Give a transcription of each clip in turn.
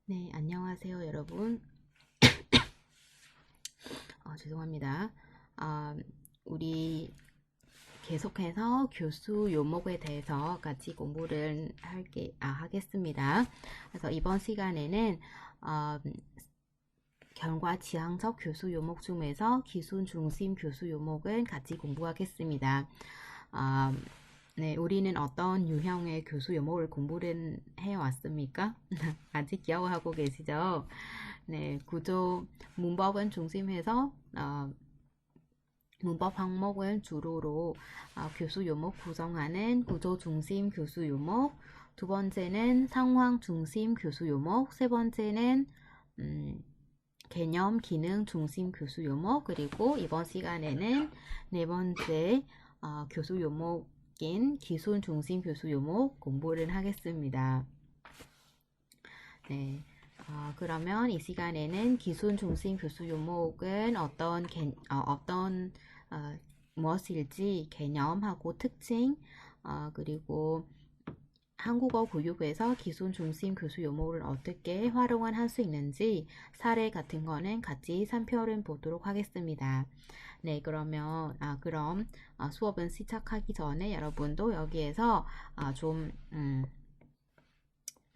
네, 안녕하세요, 여러분. 죄송합니다. 아, 우리 계속해서 교수 요목에 대해서 같이 공부를 하겠습니다. 그래서 이번 시간에는 어, 결과 지향적 교수 요목 중에서 기술 중심 교수 요목을 같이 공부하겠습니다. 아, 네, 우리는 어떤 유형의 교수 요목을 공부를 해왔습니까? 아직 기억하고 계시죠? 네, 구조 문법은 중심해서 문법 항목을 주로로 교수 요목 구성하는 구조 중심 교수 요목, 두 번째는 상황 중심 교수 요목, 세 번째는 개념 기능 중심 교수 요목, 그리고 이번 시간에는 네 번째 교수 요목인 기술 중심 교수 요목 공부를 하겠습니다. 네. 그러면 이 시간에는 기술 중심 교수 요목은 어, 무엇일지 개념하고 특징, 그리고 한국어 교육에서 기술 중심 교수 요목을 어떻게 활용할 수 있는지 사례 같은 거는 같이 살펴보도록 하겠습니다. 네, 그럼 수업은 시작하기 전에 여러분도 여기에서 좀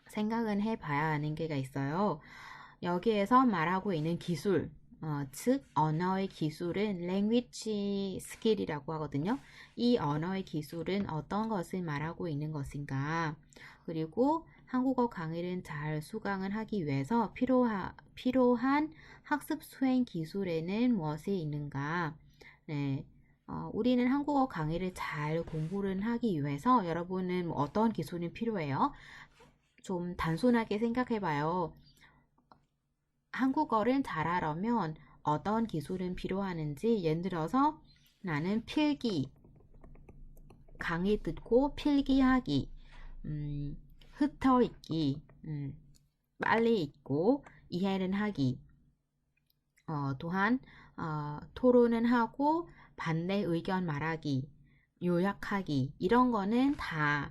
생각은 해봐야 하는 게가 있어요. 여기에서 말하고 있는 기술, 즉 언어의 기술은 language skill이라고 하거든요. 이 언어의 기술은 어떤 것을 말하고 있는 것인가? 그리고 한국어 강의를 잘 수강을 하기 위해서 필요한 학습 수행 기술에는 무엇이 있는가? 네. 우리는 한국어 강의를 잘 공부를 하기 위해서 여러분은 어떤 기술이 필요해요? 좀 단순하게 생각해봐요. 한국어를 잘하려면 어떤 기술은 필요하는지, 예를 들어서 나는 강의 듣고 필기하기, 흩어 읽기, 빨리 읽고 이해는 하기, 또한 토론은 하고 반대 의견 말하기, 요약하기, 이런 거는 다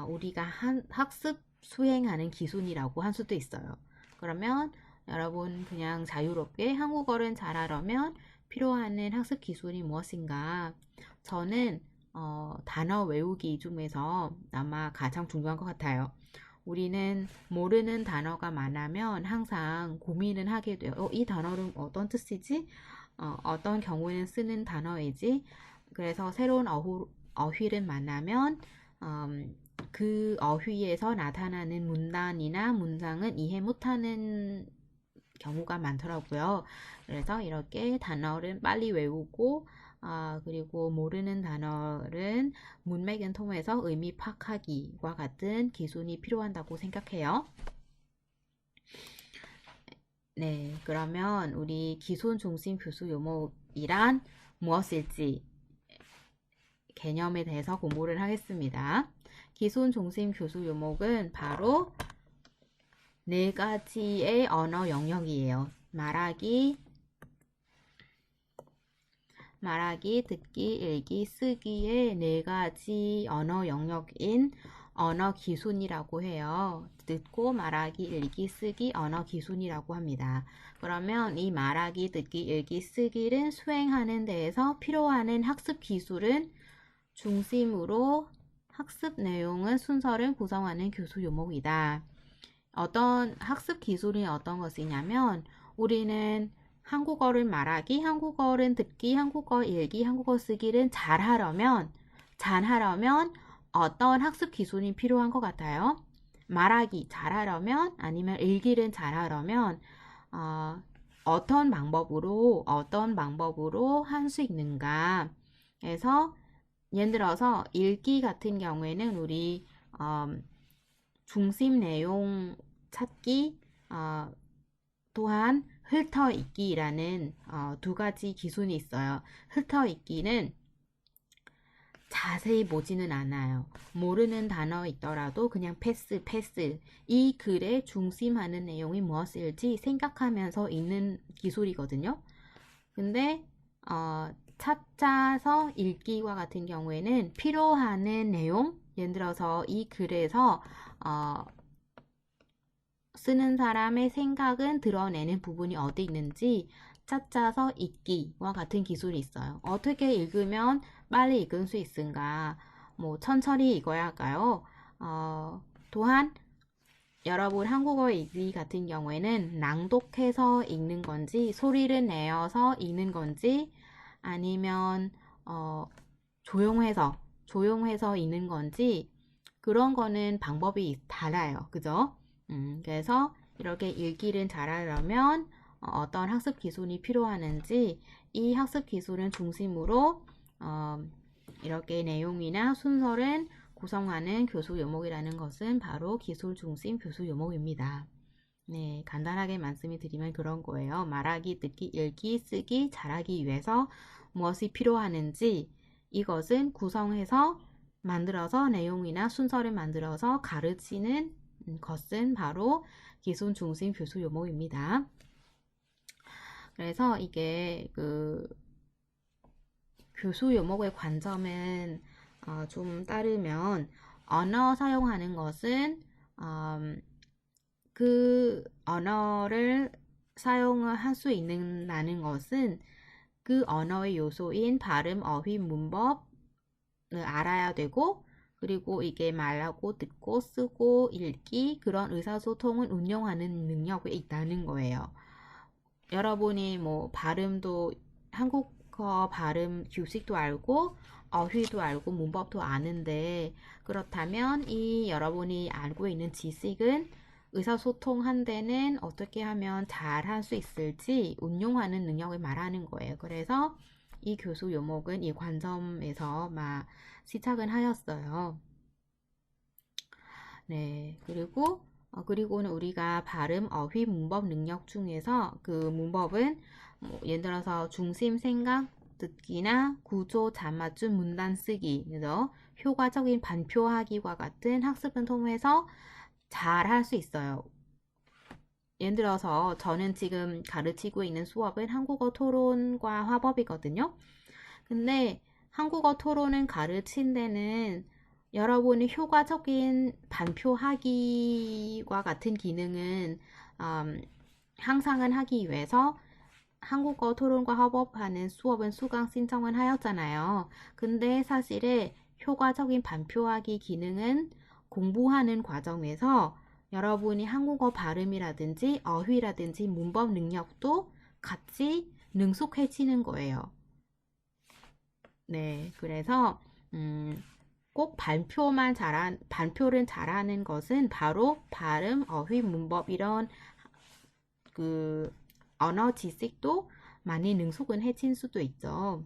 우리가 학습 수행하는 기술이라고 할 수도 있어요. 그러면 여러분 그냥 자유롭게 한국어를 잘하려면 필요한 학습 기술이 무엇인가? 저는 단어 외우기 중에서 아마 가장 중요한 것 같아요. 우리는 모르는 단어가 많으면 항상 고민을 하게 돼요. 이 단어는 어떤 뜻이지? 어떤 경우에는 쓰는 단어이지? 그래서 새로운 어휘를 만나면 그 어휘에서 나타나는 문단이나 문장은 이해 못하는 경우가 많더라고요. 그래서 이렇게 단어를 빨리 외우고 그리고 모르는 단어는 문맥을 통해서 의미 파악하기와 같은 기술이 필요하다고 생각해요. 네, 그러면 우리 기술 중심 교수 요목이란 무엇일지 개념에 대해서 공부를 하겠습니다. 기술 중심 교수 요목은 바로 네 가지의 언어 영역이에요. 말하기, 듣기, 읽기, 쓰기의 네 가지 언어 영역인 언어 기술이라고 해요. 듣고 말하기, 읽기, 쓰기, 언어 기술이라고 합니다. 그러면 이 말하기, 듣기, 읽기, 쓰기를 수행하는 데에서 필요한 학습 기술은 중심으로 학습 내용은 순서를 구성하는 교수 요목이다. 어떤 학습 기술이 어떤 것이냐면 우리는 한국어를 말하기, 한국어를 듣기, 한국어 읽기, 한국어 쓰기를 잘하려면 어떤 학습 기술이 필요한 것 같아요? 말하기 잘하려면 아니면 읽기를 잘하려면 어떤 방법으로 할 수 있는가? 그래서 예를 들어서 읽기 같은 경우에는 우리 중심 내용 찾기, 또한 훑어읽기라는 두 가지 기술이 있어요. 훑어읽기는 자세히 보지는 않아요. 모르는 단어 있더라도 그냥 패스. 이 글에 중심하는 내용이 무엇일지 생각하면서 읽는 기술이거든요. 근데 찾아서 읽기와 같은 경우에는 필요한 내용, 예를 들어서 이 글에서 쓰는 사람의 생각은 드러내는 부분이 어디 있는지 찾아서 읽기와 같은 기술이 있어요. 어떻게 읽으면 빨리 읽을 수 있을까? 뭐 천천히 읽어야 할까요? 또한 여러분 한국어 읽기 같은 경우에는 낭독해서 읽는 건지 소리를 내어서 읽는 건지 아니면 조용해서 읽는 건지 그런 거는 방법이 달라요. 그죠? 그래서 이렇게 읽기를 잘하려면 어떤 학습 기술이 필요하는지 이 학습 기술은 중심으로 이렇게 내용이나 순서를 구성하는 교수 요목이라는 것은 바로 기술 중심 교수 요목입니다. 네, 간단하게 말씀을 드리면 그런 거예요. 말하기, 듣기, 읽기, 쓰기, 잘하기 위해서 무엇이 필요하는지 이것은 구성해서 만들어서 내용이나 순서를 만들어서 가르치는 것은 바로 기술 중심 교수 요목입니다. 그래서 이게 그 교수 요목의 관점은 좀 따르면 언어 사용하는 것은 그 언어를 사용을 할 수 있는다는 것은 그 언어의 요소인 발음, 어휘, 문법을 알아야 되고 그리고 이게 말하고 듣고 쓰고 읽기 그런 의사소통을 운영하는 능력이 있다는 거예요. 여러분이 뭐 발음도 한국어 발음 규칙도 알고 어휘도 알고 문법도 아는데 그렇다면 이 여러분이 알고 있는 지식은 의사소통한 데는 어떻게 하면 잘 할 수 있을지 운용하는 능력을 말하는 거예요. 그래서 이 교수 요목은 이 관점에서 막 시작을 하였어요. 네, 그리고는 우리가 발음, 어휘, 문법 능력 중에서 그 문법은 뭐 예를 들어서 중심, 생각, 듣기나 구조, 잡맞춤, 문단 쓰기, 그래서 효과적인 반표하기와 같은 학습을 통해서 잘 할 수 있어요. 예를 들어서 저는 지금 가르치고 있는 수업은 한국어 토론과 화법이거든요. 근데 한국어 토론은 가르친 데는 여러분이 효과적인 반표하기와 같은 기능은 향상을 하기 위해서 한국어 토론과 협업하는 수업은 수강 신청을 하였잖아요. 근데 사실에 효과적인 반표하기 기능은 공부하는 과정에서 여러분이 한국어 발음이라든지 어휘라든지 문법 능력도 같이 능숙해지는 거예요. 네, 그래서 꼭 반표를 잘하는 것은 바로 발음, 어휘, 문법 이런 그 언어 지식도 많이 능숙은 해진 수도 있죠.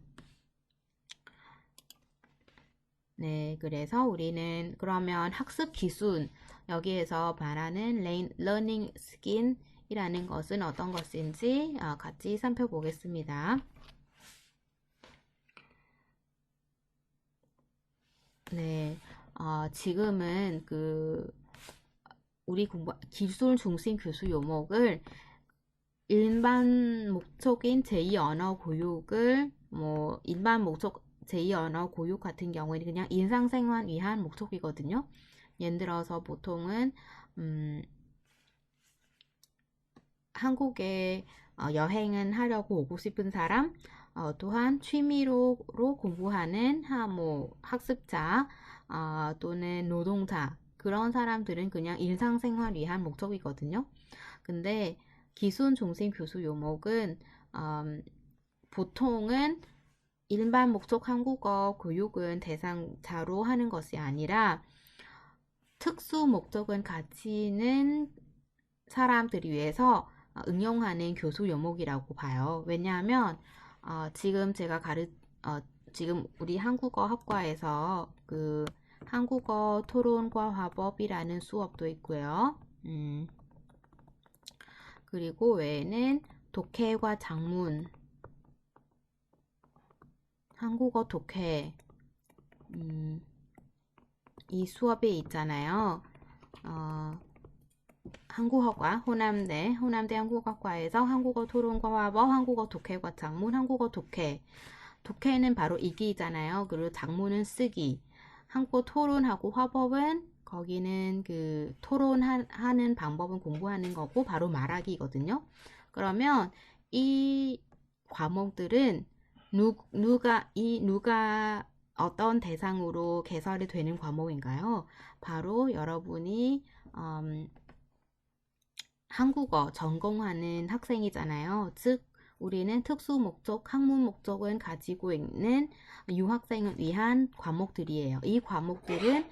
네, 그래서 우리는 그러면 학습 기술 여기에서 말하는 learning skill이라는 것은 어떤 것인지 같이 살펴보겠습니다. 네, 지금은 우리 기술 중심 교수 요목을 일반 목적인 제2언어 교육을 일반 목적 제2언어 교육 같은 경우에는 그냥 일상생활 위한 목적이거든요. 예를 들어서 보통은 한국에 여행은 하려고 오고 싶은 사람, 또한 취미로 공부하는 학습자 또는 노동자 그런 사람들은 그냥 일상생활 위한 목적이거든요. 근데 기술 중심 교수 요목은 보통은 일반 목적 한국어 교육은 대상자로 하는 것이 아니라 특수 목적은 가지는 사람들을 위해서 응용하는 교수 요목이라고 봐요. 왜냐하면 지금 지금 우리 한국어 학과에서 그 한국어 토론과 화법이라는 수업도 있고요. 그리고 외에는 독해과 작문, 한국어 독해 이 수업이 있잖아요. 한국어과 호남대 한국어과에서 한국어 토론과 화법, 한국어 독해과 작문, 한국어 독해는 바로 읽기잖아요. 그리고 작문은 쓰기. 한국어 토론하고 화법은 거기는 그 토론하는 방법은 공부하는 거고 바로 말하기거든요. 그러면 이 과목들은 누가 어떤 대상으로 개설이 되는 과목인가요? 바로 여러분이 한국어 전공하는 학생이잖아요. 즉, 우리는 특수 목적, 학문 목적은 가지고 있는 유학생을 위한 과목들이에요. 이 과목들은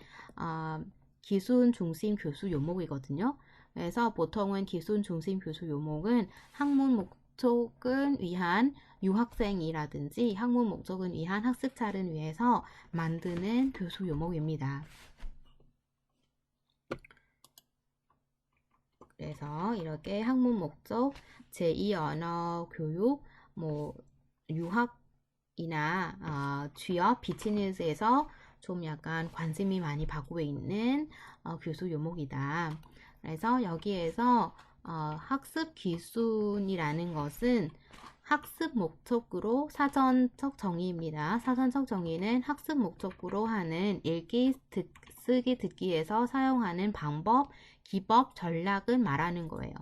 기술 중심 교수 요목이거든요. 그래서 보통은 기술 중심 교수 요목은 학문 목적은 위한 유학생이라든지 학문 목적은 위한 학습자를 위해서 만드는 교수 요목입니다. 그래서 이렇게 학문 목적, 제2 언어 교육, 뭐 유학이나 취업, 비즈니스에서 좀 약간 관심이 많이 받고 있는 교수 요목이다. 그래서 여기에서 학습 기준이라는 것은 학습 목적으로 사전적 정의입니다. 사전적 정의는 학습 목적으로 하는 읽기, 쓰기, 듣기에서 사용하는 방법, 기법, 전략을 말하는 거예요.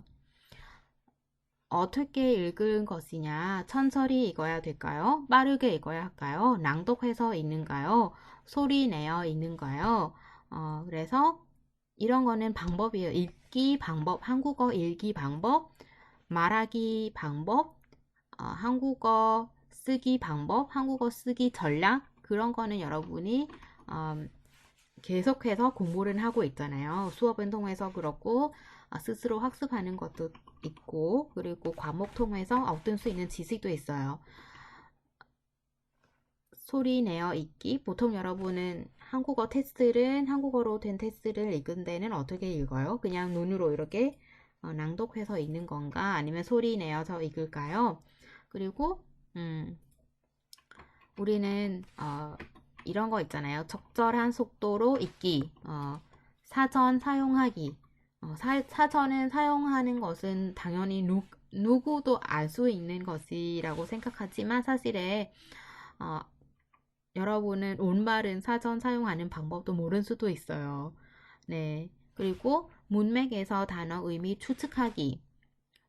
어떻게 읽은 것이냐? 천천히 읽어야 될까요? 빠르게 읽어야 할까요? 낭독해서 읽는가요? 소리 내어 읽는가요? 그래서 이런 거는 방법이에요. 읽기 방법, 한국어 읽기 방법, 말하기 방법, 한국어 쓰기 방법, 한국어 쓰기 전략, 그런 거는 여러분이 계속해서 공부를 하고 있잖아요. 수업을 통해서 그렇고 스스로 학습하는 것도 있고 그리고 과목 통해서 얻을 수 있는 지식도 있어요. 소리 내어 읽기. 보통 여러분은 한국어로 된 테스트를 읽은 데는 어떻게 읽어요? 그냥 눈으로 이렇게 낭독해서 읽는 건가? 아니면 소리 내어서 읽을까요? 그리고 우리는 이런 거 있잖아요. 적절한 속도로 읽기, 사전 사용하기. 사전은 사용하는 것은 당연히 누구도 알 수 있는 것이라고 생각하지만 사실에 여러분은 올바른 사전 사용하는 방법도 모를 수도 있어요. 네. 그리고 문맥에서 단어 의미 추측하기.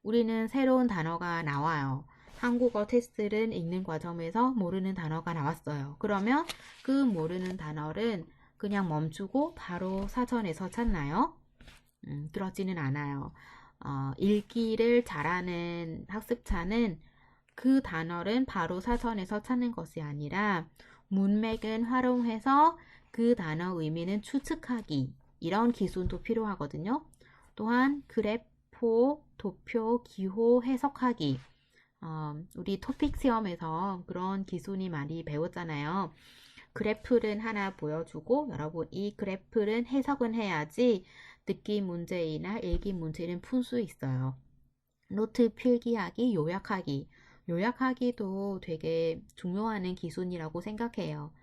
우리는 새로운 단어가 나와요. 한국어 테스트를 읽는 과정에서 모르는 단어가 나왔어요. 그러면 그 모르는 단어를 그냥 멈추고 바로 사전에서 찾나요? 그렇지는 않아요. 읽기를 잘하는 학습자는 그 단어를 바로 사전에서 찾는 것이 아니라 문맥을 활용해서 그 단어 의미는 추측하기. 이런 기술도 필요하거든요. 또한 그래프, 도표, 기호 해석하기. 우리 토픽 시험에서 그런 기술이 많이 배웠잖아요. 그래프를 하나 보여주고 여러분 이 그래프를 해석은 해야지 듣기 문제이나 읽기 문제는 풀 수 있어요. 노트 필기하기, 요약하기. 요약하기도 되게 중요한 기술이라고 생각해요.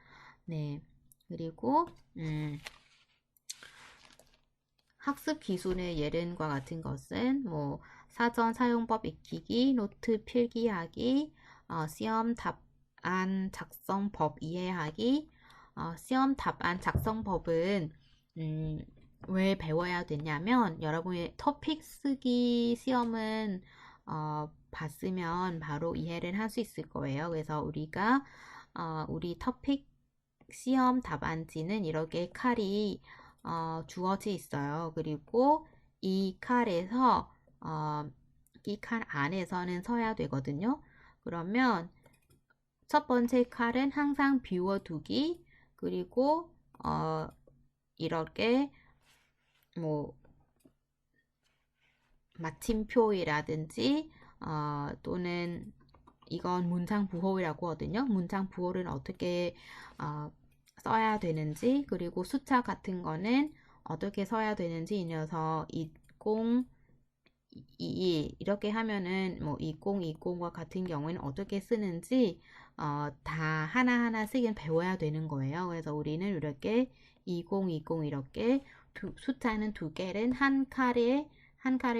네. 그리고 학습 기술의 예른과 같은 것은 뭐 사전 사용법 익히기, 노트 필기하기, 시험 답안 작성법 이해하기. 시험 답안 작성법은 왜 배워야 되냐면 여러분의 토픽 쓰기 시험은 봤으면 바로 이해를 할 수 있을 거예요. 그래서 우리가 우리 토픽 시험 답안지는 이렇게 칼이 주어져 있어요. 그리고 이 칼에서 이 칼 안에서는 서야 되거든요. 그러면 첫 번째 칼은 항상 비워두기. 그리고 이렇게 뭐 마침표이라든지 또는 이건 문장 부호라고 하거든요. 문장 부호를 어떻게 써야 되는지, 그리고 숫자 같은 거는 어떻게 써야 되는지, 이 녀석 2022 이렇게 하면은 뭐 2020과 같은 경우에는 어떻게 쓰는지 다 하나하나 쓰긴 배워야 되는 거예요. 그래서 우리는 이렇게 2020 이렇게 숫자는 두 개를 한 칼에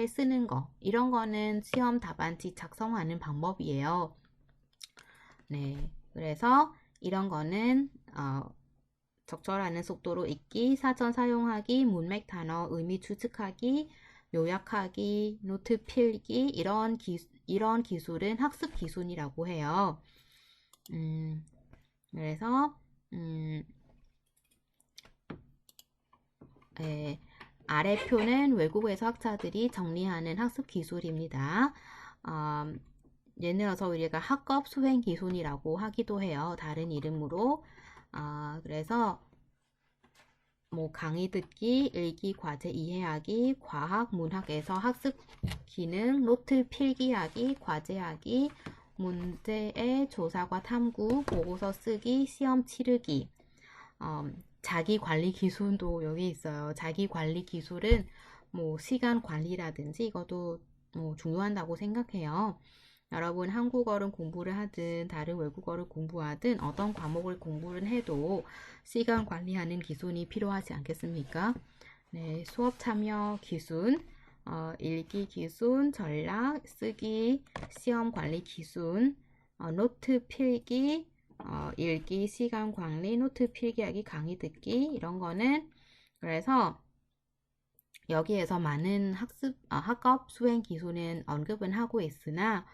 쓰는 거, 이런 거는 시험 답안지 작성하는 방법이에요. 네, 그래서 이런 거는 적절하는 속도로 읽기, 사전 사용하기, 문맥 단어 의미 추측하기, 요약하기, 노트 필기 이런 기술은 학습 기술이라고 해요. 그래서 아래 표는 외국에서 학자들이 정리하는 학습 기술입니다. 예를 들어서 우리가 학업 수행 기술이라고 하기도 해요. 다른 이름으로. 그래서 뭐 강의 듣기, 읽기, 과제 이해하기, 과학, 문학에서 학습 기능, 노트 필기하기, 과제하기, 문제의 조사과 탐구, 보고서 쓰기, 시험 치르기. 자기 관리 기술도 여기 있어요. 자기 관리 기술은 뭐 시간 관리라든지 이것도 뭐 중요한다고 생각해요. 여러분 한국어를 공부를 하든 다른 외국어를 공부하든 어떤 과목을 공부를 해도 시간 관리하는 기술이 필요하지 않겠습니까? 네, 수업 참여 기술, 읽기 기술, 전략, 쓰기, 시험 관리 기술, 노트 필기, 읽기, 시간 관리, 노트 필기하기, 강의 듣기 이런 거는 그래서 여기에서 많은 학업 수행 기술은 언급은 하고 있으나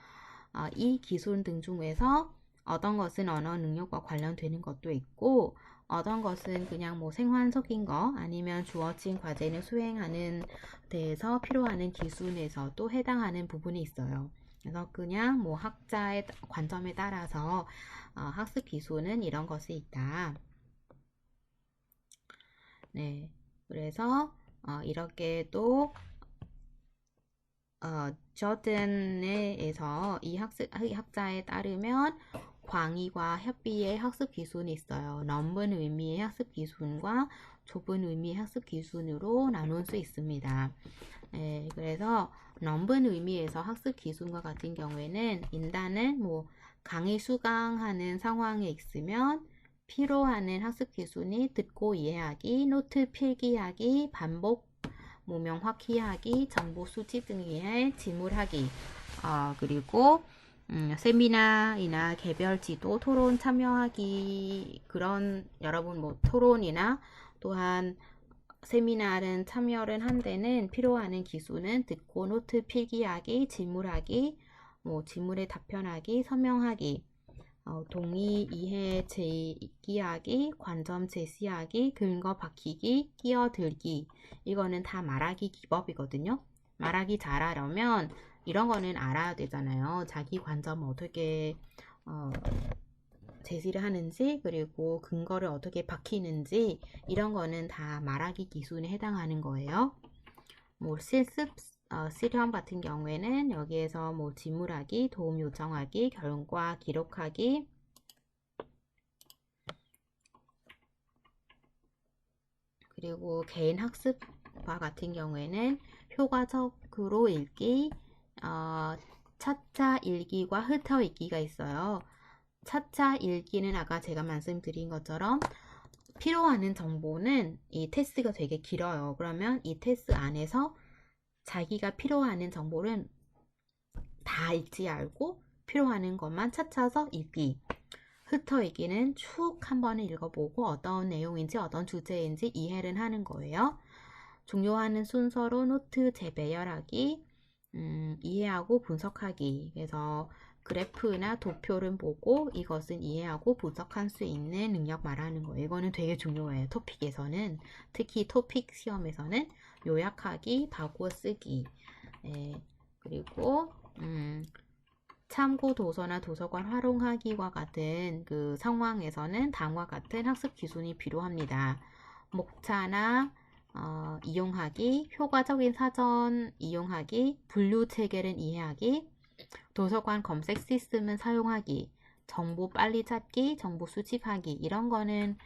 이 기술 등 중에서 어떤 것은 언어 능력과 관련되는 것도 있고 어떤 것은 그냥 뭐 생활적인 거 아니면 주어진 과제를 수행하는 데에서 필요하는 기술에서도 해당하는 부분이 있어요. 그래서 그냥 뭐 학자의 관점에 따라서 학습 기술은 이런 것이 있다. 네, 그래서 이렇게 또 저든에서 이 학자에 따르면 광의과 협비의 학습 기술이 있어요. 넓은 의미의 학습 기술과 좁은 의미의 학습 기술으로 나눌 수 있습니다. 그래서 넓은 의미에서 학습 기술과 같은 경우에는 인단은 뭐 강의 수강하는 상황에 있으면 필요하는 학습 기술이 듣고 이해하기, 노트 필기하기, 반복 명확히 하기, 정보 수집 등에 지물하기, 그리고 세미나이나 개별 지도 토론 참여하기 그런 여러분 뭐 토론이나 또한 세미나는 참여를 한 데는 필요하는 기술은 듣고 노트 필기하기, 지물하기, 뭐 지물에 답변하기, 설명하기, 동의, 이해, 제기하기, 관점 제시하기, 근거 밝히기, 끼어들기 이거는 다 말하기 기법이거든요. 말하기 잘하려면 이런 거는 알아야 되잖아요. 자기 관점을 어떻게 제시를 하는지 그리고 근거를 어떻게 밝히는지 이런 거는 다 말하기 기술에 해당하는 거예요. 뭐 실습 실험 같은 경우에는 여기에서 뭐 지물하기, 도움 요청하기, 결과 기록하기, 그리고 개인 학습과 같은 경우에는 효과적으로 읽기, 차차 읽기와 흩어 읽기가 있어요. 차차 읽기는 아까 제가 말씀드린 것처럼 필요하는 정보는 이 테스트가 되게 길어요. 그러면 이 테스트 안에서 자기가 필요하는 정보를 다 읽지 않고 필요하는 것만 찾아서 읽기. 흩어 읽기는 쭉 한 번에 읽어보고 어떤 내용인지 어떤 주제인지 이해를 하는 거예요. 종료하는 순서로 노트 재배열하기, 이해하고 분석하기. 그래서 그래프나 도표를 보고 이것은 이해하고 분석할 수 있는 능력 말하는 거예요. 이거는 되게 중요해요. 토픽에서는 특히 토픽 시험에서는 요약하기, 바고 쓰기. 그리고 참고 도서나 도서관 활용하기와 같은 그 상황에서는 다음과 같은 학습 기술이 필요합니다. 목차나 이용하기, 효과적인 사전 이용하기, 분류 체계를 이해하기, 도서관 검색 시스템을 사용하기, 정보 빨리 찾기, 정보 수집하기 이런 거는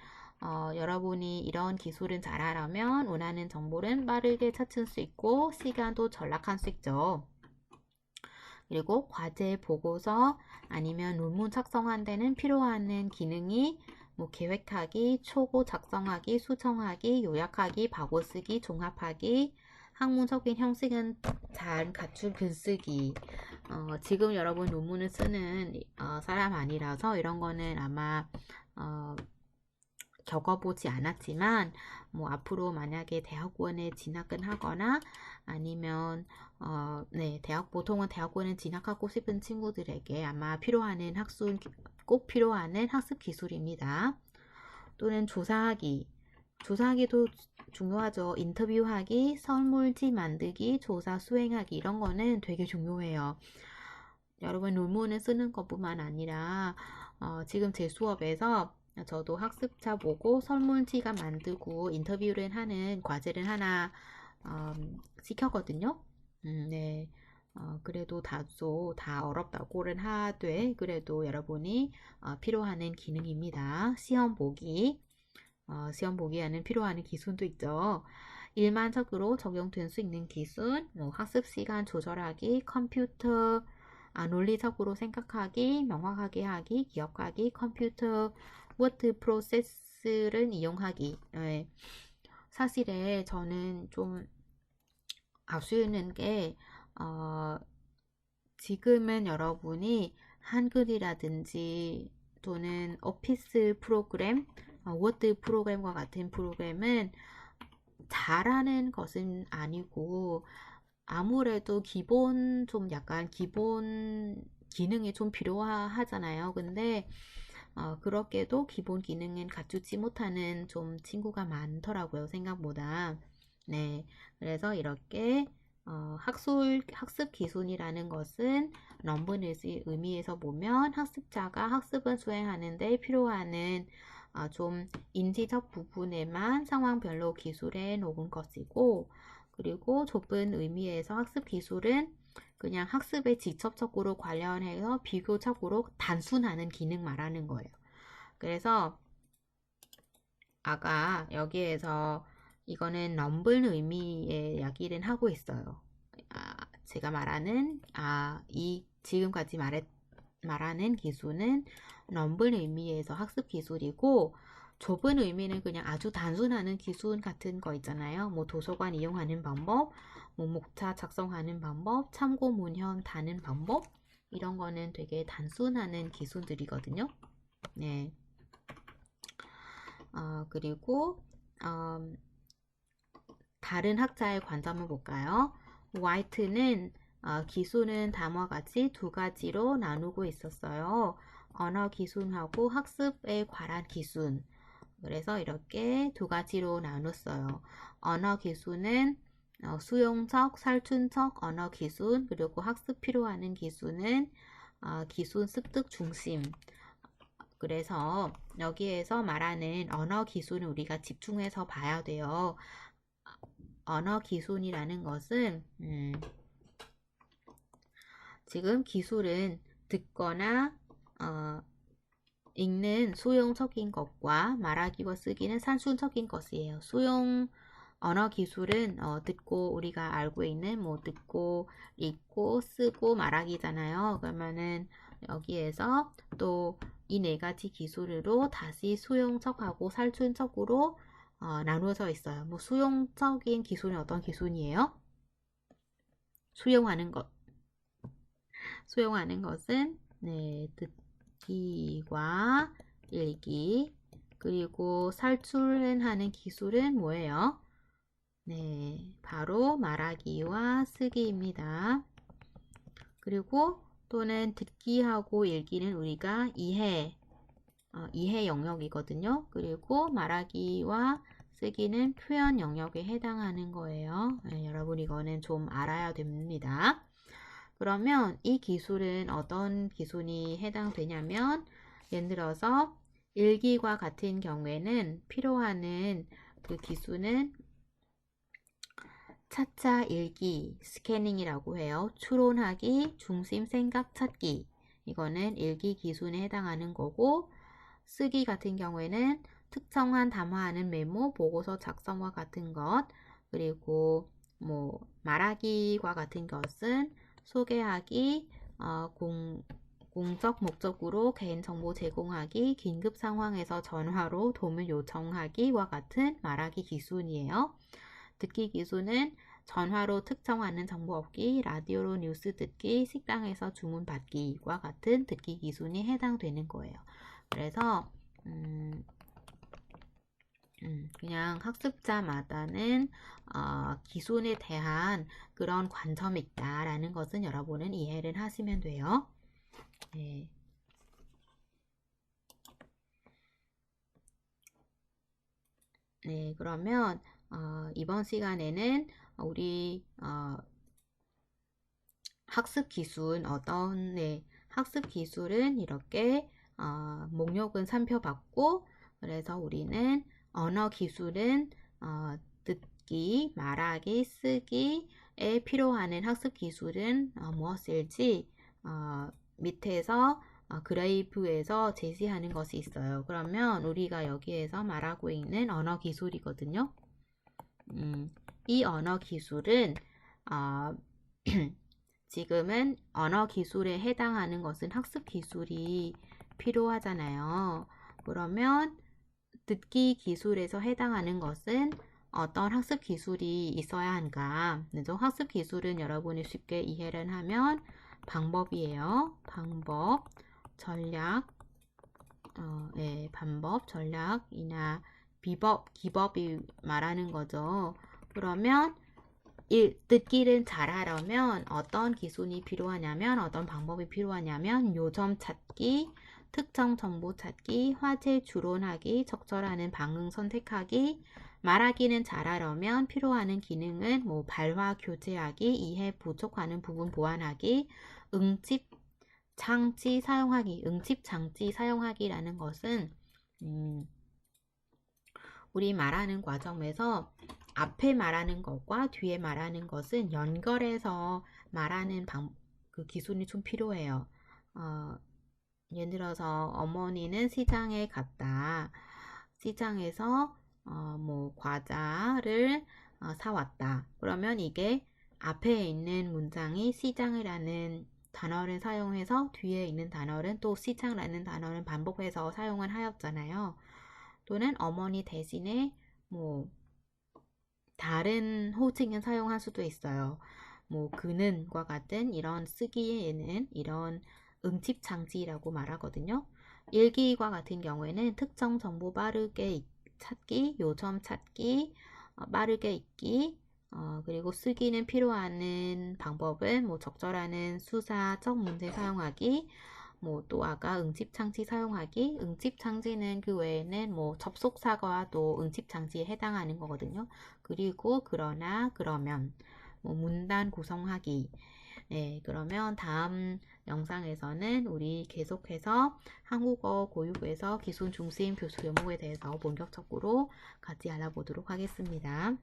여러분이 이런 기술을 잘하려면 원하는 정보를 빠르게 찾을 수 있고 시간도 절약할 수 있죠. 그리고 과제, 보고서 아니면 논문 작성한 데는 필요한 기능이 뭐 계획하기, 초고 작성하기, 수정하기, 요약하기, 바고 쓰기, 종합하기, 학문적인 형식은 잘 갖춘 글쓰기. 지금 여러분 논문을 쓰는 사람 아니라서 이런 거는 아마 겪어보지 않았지만 뭐 앞으로 만약에 대학원에 진학을 하거나 아니면 네, 보통은 대학원에 진학하고 싶은 친구들에게 아마 꼭 필요한 학습 기술입니다. 또는 조사하기도 중요하죠. 인터뷰하기, 설문지 만들기, 조사 수행하기 이런 거는 되게 중요해요. 여러분 논문을 쓰는 것뿐만 아니라 지금 제 수업에서 저도 학습자 보고 설문지가 만들고 인터뷰를 하는 과제를 하나 시켰거든요. 네. 그래도 다소 다 어렵다고는 하되 그래도 여러분이 필요한 기능입니다. 시험 보기 하는 필요한 기술도 있죠. 일반적으로 적용될 수 있는 기술, 뭐 학습 시간 조절하기, 컴퓨터 논리적으로 생각하기, 명확하게 하기, 기억하기, 컴퓨터 워드 프로세스를 이용하기. 네. 사실에 저는 좀 아쉬운 게 지금은 여러분이 한글이라든지 또는 오피스 프로그램, 워드 프로그램과 같은 프로그램은 잘하는 것은 아니고 아무래도 약간 기본 기능이 좀 필요하잖아요. 근데 그렇게도 기본 기능은 갖추지 못하는 좀 친구가 많더라고요. 생각보다. 네. 그래서 이렇게 학습 기술이라는 것은 넘버넷의 의미에서 보면 학습자가 학습을 수행하는데 필요한 좀 인지적 부분에만 상황별로 기술에 놓은 것이고, 그리고 좁은 의미에서 학습 기술은 그냥 학습에 직접적으로 관련해서 비교적으로 단순하는 기능 말하는 거예요. 그래서 아까 여기에서 이거는 넘블 의미의 이야기를 하고 있어요. 제가 지금까지 말하는 기술은 넘블 의미에서 학습 기술이고, 좁은 의미는 그냥 아주 단순한 기술 같은 거 있잖아요. 뭐 도서관 이용하는 방법, 뭐 목차 작성하는 방법, 참고 문형 다는 방법, 이런 거는 되게 단순한 기술들이거든요. 네. 그리고 다른 학자의 관점을 볼까요? 화이트는 기술은 다음과 같이 두 가지로 나누고 있었어요. 언어 기술하고 학습에 관한 기술. 그래서 이렇게 두 가지로 나눴어요. 언어 기술은 수용적, 살춘적 언어 기술, 그리고 학습 필요한 기술은 기술 습득 중심. 그래서 여기에서 말하는 언어 기술은 우리가 집중해서 봐야 돼요. 언어 기술이라는 것은 지금 기술은 듣거나 읽는 수용적인 것과 말하기와 쓰기는 산술적인 것이에요. 언어 기술은 듣고 우리가 알고 있는 뭐 듣고 읽고 쓰고 말하기잖아요. 그러면은 여기에서 또 이 네 가지 기술으로 다시 수용적하고 살춘적으로 나누어져 있어요. 뭐 수용적인 기술은 어떤 기술이에요? 수용하는 것. 수용하는 것은 네, 듣기와 읽기. 그리고 살출하는 기술은 뭐예요? 네, 바로 말하기와 쓰기입니다. 그리고 또는 듣기하고 읽기는 우리가 이해 영역이거든요. 그리고 말하기와 쓰기는 표현 영역에 해당하는 거예요. 네, 여러분 이거는 좀 알아야 됩니다. 그러면 이 기술은 어떤 기술이 해당되냐면 예를 들어서 일기과 같은 경우에는 필요한 그 기술은 차차 읽기, 스캐닝이라고 해요. 추론하기, 중심 생각 찾기. 이거는 읽기 기술에 해당하는 거고, 쓰기 같은 경우에는 특정한 담화하는 메모, 보고서 작성과 같은 것, 그리고 뭐 말하기와 같은 것은 소개하기, 공적 목적으로 개인정보 제공하기, 긴급 상황에서 전화로 도움을 요청하기와 같은 말하기 기술이에요. 듣기 기술은 전화로 특정하는 정보 얻기, 라디오로 뉴스 듣기, 식당에서 주문 받기와 같은 듣기 기술이 해당되는 거예요. 그래서 그냥 학습자마다는 기순에 대한 그런 관점이 있다라는 것은 여러분은 이해를 하시면 돼요. 네. 네, 그러면 이번 시간에는 우리 학습 기술 학습 기술은 이렇게 목록은 살펴봤고, 그래서 우리는 언어 기술은 듣기, 말하기, 쓰기에 필요하는 학습 기술은 무엇일지 밑에서 그래프에서 제시하는 것이 있어요. 그러면 우리가 여기에서 말하고 있는 언어 기술이거든요. 이 언어 기술은 지금은 언어 기술에 해당하는 것은 학습 기술이 필요하잖아요. 그러면 듣기 기술에서 해당하는 것은 어떤 학습 기술이 있어야 한가? 그래서 학습 기술은 여러분이 쉽게 이해를 하면 방법이에요. 방법, 전략, 방법, 전략이나 비법, 기법이 말하는 거죠. 그러면 듣기를 잘하려면 어떤 기술이 필요하냐면 어떤 방법이 필요하냐면 요점 찾기, 특정 정보 찾기, 화제 추론하기, 적절하는 방응 선택하기. 말하기는 잘하려면 필요하는 기능은 뭐 발화 교체하기, 이해 부족하는 부분 보완하기, 응집 장치 사용하기. 응집 장치 사용하기라는 것은 우리 말하는 과정에서 앞에 말하는 것과 뒤에 말하는 것은 연결해서 말하는 그 기술이 좀 필요해요. 예를 들어서 어머니는 시장에 갔다. 시장에서 뭐 과자를 사왔다. 그러면 이게 앞에 있는 문장이 시장이라는 단어를 사용해서 뒤에 있는 단어는 또 시장이라는 단어를 반복해서 사용을 하였잖아요. 또는 어머니 대신에 뭐 다른 호칭을 사용할 수도 있어요. 뭐 그는과 같은 이런 쓰기에는 이런 응집 장치라고 말하거든요. 일기과 같은 경우에는 특정 정보 빠르게 찾기, 요점 찾기, 빠르게 읽기, 그리고 쓰기는 필요한 방법은 뭐 적절한 수사적 문제 사용하기, 뭐 또 아까 응집장치 사용하기, 응집장치는 그 외에는 뭐 접속사과와 또 응집장치에 해당하는 거거든요. 그리고 그러나, 그러면, 뭐 문단 구성하기. 네, 그러면 다음 영상에서는 우리 계속해서 한국어 교육에서 기술 중심 교수 교목에 대해서 본격적으로 같이 알아보도록 하겠습니다.